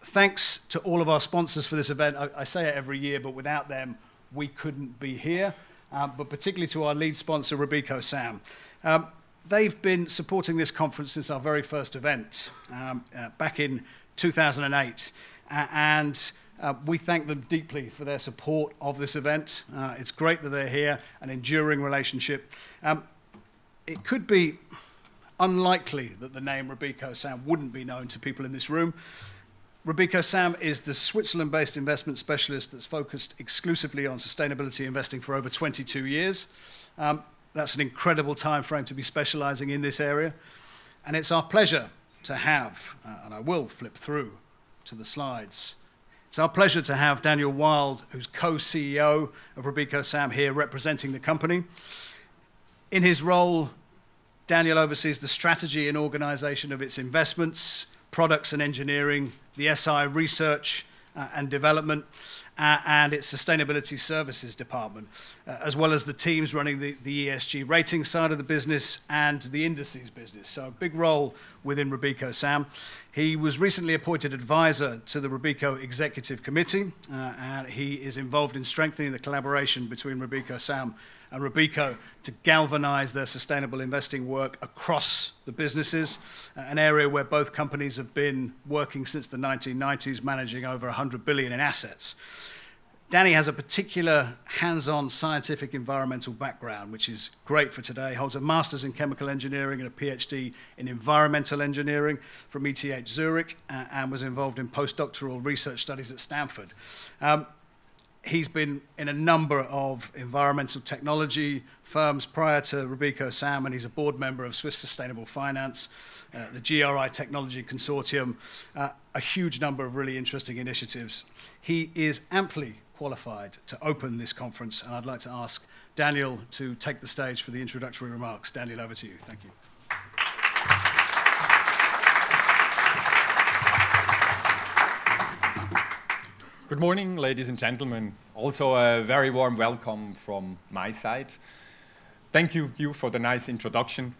Thanks to all of our sponsors for this event. I say it every year, but without them, we couldn't be here. But particularly to our lead sponsor, RobecoSAM. They've been supporting this conference since our very first event back in 2008. And we thank them deeply for their support of this event. It's great that they're here, an enduring relationship. It could be unlikely that the name RobecoSAM wouldn't be known to people in this room. RobecoSAM is the Switzerland-based investment specialist that's focused exclusively on sustainability investing for over 22 years. That's an incredible time frame to be specializing in this area. And it's our pleasure to have, and I will flip through to the slides. It's our pleasure to have Daniel Wild, who's co-CEO of RobecoSAM, here representing the company. In his role, Daniel oversees the strategy and organization of its investments, products and engineering, the SI research and development, and its sustainability services department, as well as the teams running the ESG rating side of the business and the indices business. So a big role within RobecoSAM. He was recently appointed advisor to the Robeco Executive Committee, and he is involved in strengthening the collaboration between RobecoSAM and Robeco to galvanize their sustainable investing work across the businesses, an area where both companies have been working since the 1990s, managing over 100 billion in assets. Danny has a particular hands-on scientific environmental background, which is great for today. Holds a master's in chemical engineering and a PhD in environmental engineering from ETH Zurich, and was involved in postdoctoral research studies at Stanford. He's been in a number of environmental technology firms prior to RobecoSAM, and he's a board member of Swiss Sustainable Finance, the GRI Technology Consortium, a huge number of really interesting initiatives. He is amply qualified to open this conference, and I'd like to ask Daniel to take the stage for the introductory remarks. Daniel, over to you. Thank you. Good morning, ladies and gentlemen. Also a very warm welcome from my side. Thank you for the nice introduction.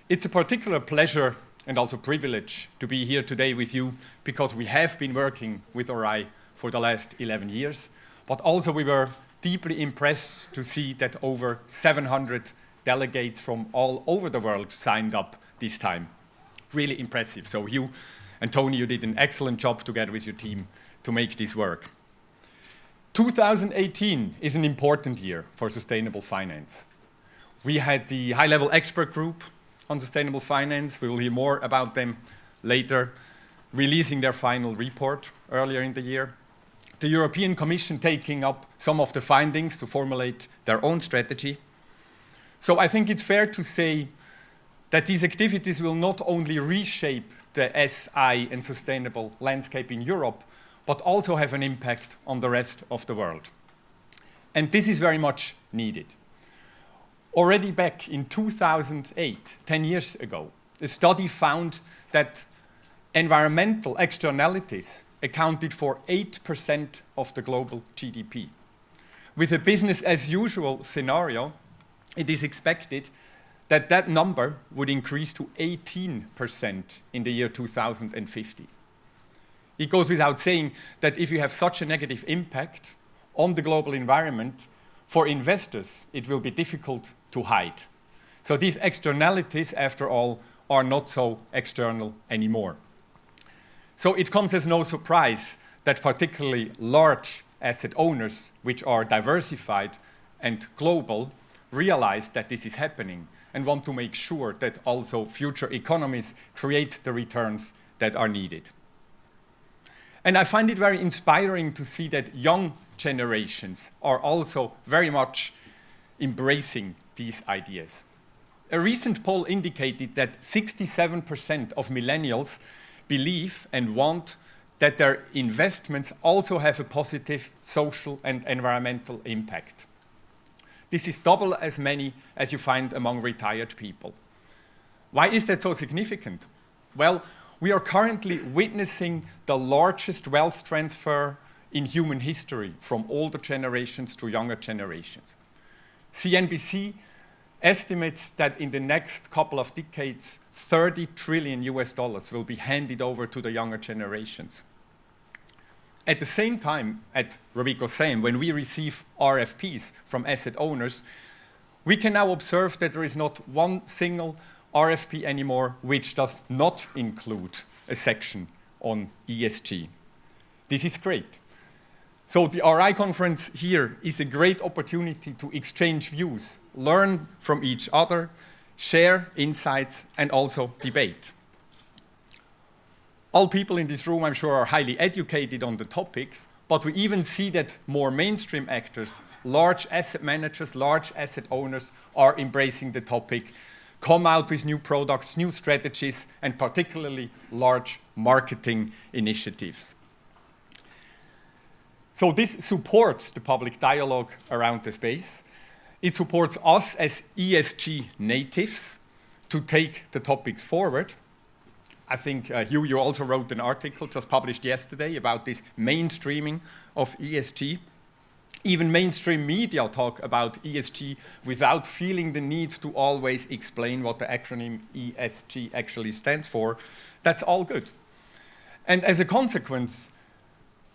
It's a particular pleasure and also privilege to be here today with you because we have been working with ORI for the last 11 years, but also we were deeply impressed to see that over 700 delegates from all over the world signed up this time. Really impressive. So you and Tony, you did an excellent job together with your team to make this work. 2018 is an important year for sustainable finance. We had the high-level expert group on sustainable finance. We will hear more about them later, releasing their final report earlier in the year. The European Commission taking up some of the findings to formulate their own strategy. So I think it's fair to say that these activities will not only reshape the SI and sustainable landscape in Europe, but also have an impact on the rest of the world. And this is very much needed. Already back in 2008, 10 years ago, a study found that environmental externalities accounted for 8% of the global GDP. With a business as usual scenario, it is expected that that number would increase to 18% in the year 2050. It goes without saying that if you have such a negative impact on the global environment, for investors, it will be difficult to hide. So these externalities, after all, are not so external anymore. So it comes as no surprise that particularly large asset owners, which are diversified and global, realize that this is happening and want to make sure that also future economies create the returns that are needed. And I find it very inspiring to see that young generations are also very much embracing these ideas. A recent poll indicated that 67% of millennials believe and want that their investments also have a positive social and environmental impact. This is double as many as you find among retired people. Why is that so significant? Well, we are currently witnessing the largest wealth transfer in human history from older generations to younger generations. CNBC estimates that in the next couple of decades, $30 trillion will be handed over to the younger generations. At the same time, at Robeco SAM, when we receive RFPs from asset owners, we can now observe that there is not one single RFP anymore which does not include a section on ESG. This is great. So the RI conference here is a great opportunity to exchange views, learn from each other, share insights, and also debate. All people in this room, I'm sure, are highly educated on the topics, but we even see that more mainstream actors, large asset managers, large asset owners, are embracing the topic, come out with new products, new strategies, and particularly large marketing initiatives. So this supports the public dialogue around the space. It supports us as ESG natives to take the topics forward. I think, Hugh, you also wrote an article just published yesterday about this mainstreaming of ESG. Even mainstream media talk about ESG without feeling the need to always explain what the acronym ESG actually stands for. That's all good. And as a consequence,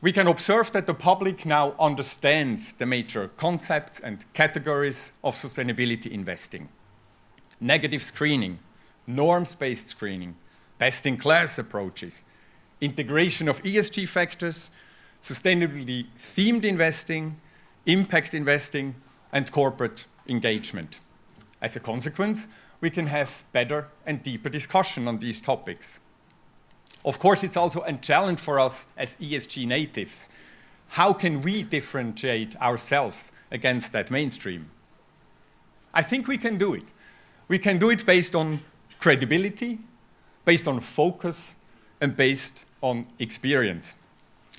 we can observe that the public now understands the major concepts and categories of sustainability investing. Negative screening, norms-based screening, best-in-class approaches, integration of ESG factors, sustainability themed investing, impact investing, and corporate engagement. As a consequence, we can have better and deeper discussion on these topics. Of course, it's also a challenge for us as ESG natives. How can we differentiate ourselves against that mainstream? I think we can do it. We can do it based on credibility, based on focus, and based on experience.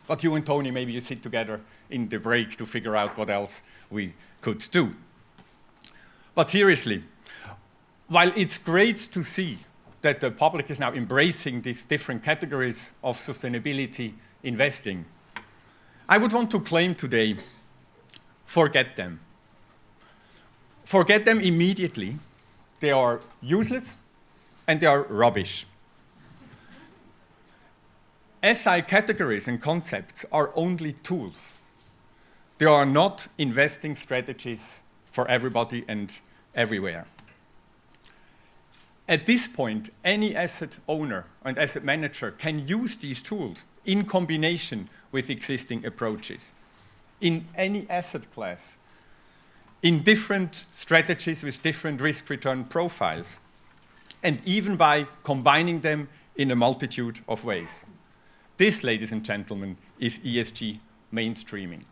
But you and Tony, maybe you sit together in the break to figure out what else we could do. But seriously, while it's great to see that the public is now embracing these different categories of sustainability investing, I would want to claim today, forget them. Forget them immediately. They are useless and they are rubbish. SI categories and concepts are only tools. They are not investing strategies for everybody and everywhere. At this point, any asset owner and asset manager can use these tools in combination with existing approaches in any asset class, in different strategies with different risk-return profiles, and even by combining them in a multitude of ways. This, ladies and gentlemen, is ESG mainstreaming.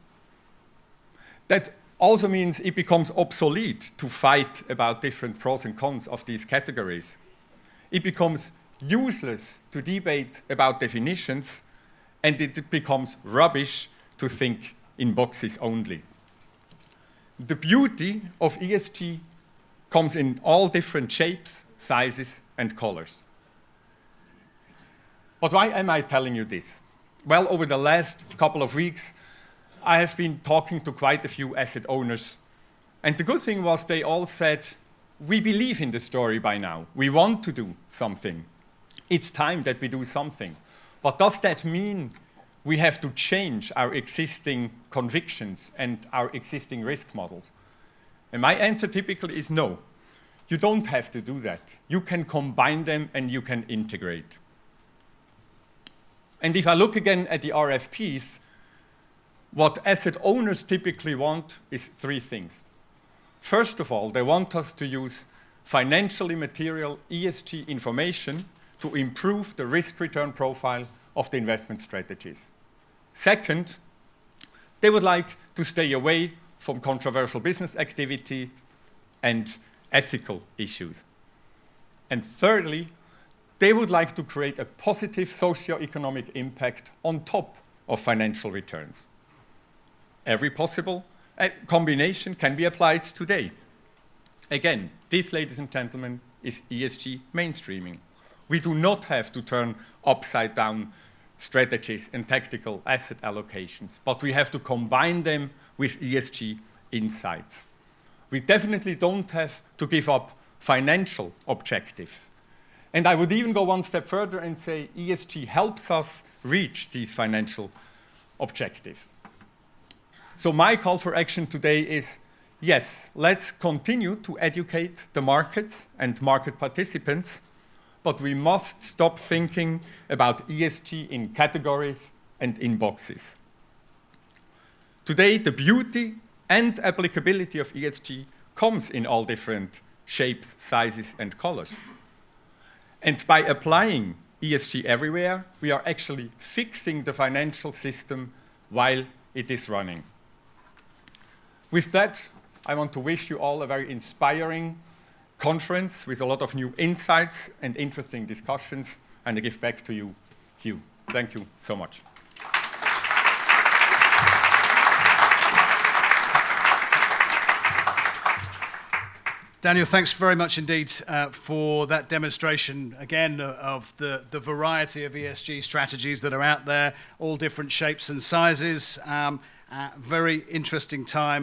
That also means it becomes obsolete to fight about different pros and cons of these categories. It becomes useless to debate about definitions, and it becomes rubbish to think in boxes only. The beauty of ESG comes in all different shapes, sizes, and colors. But why am I telling you this? Well, over the last couple of weeks, I have been talking to quite a few asset owners. And the good thing was they all said, we believe in the story by now. We want to do something. It's time that we do something. But does that mean we have to change our existing convictions and our existing risk models? And my answer typically is no. You don't have to do that. You can combine them and you can integrate. And if I look again at the RFPs, what asset owners typically want is three things. First of all, they want us to use financially material ESG information to improve the risk-return profile of the investment strategies. Second, they would like to stay away from controversial business activity and ethical issues. And thirdly, they would like to create a positive socio-economic impact on top of financial returns. Every possible combination can be applied today. Again, this, ladies and gentlemen, is ESG mainstreaming. We do not have to turn upside down strategies and tactical asset allocations, but we have to combine them with ESG insights. We definitely don't have to give up financial objectives. And I would even go one step further and say ESG helps us reach these financial objectives. So my call for action today is, yes, let's continue to educate the markets and market participants, but we must stop thinking about ESG in categories and in boxes. Today, the beauty and applicability of ESG comes in all different shapes, sizes, and colors. And by applying ESG everywhere, we are actually fixing the financial system while it is running. With that, I want to wish you all a very inspiring conference with a lot of new insights and interesting discussions, and I give back to you, Hugh. Thank you so much. Daniel, thanks very much indeed for that demonstration, again, of the variety of ESG strategies that are out there, all different shapes and sizes. Very interesting time.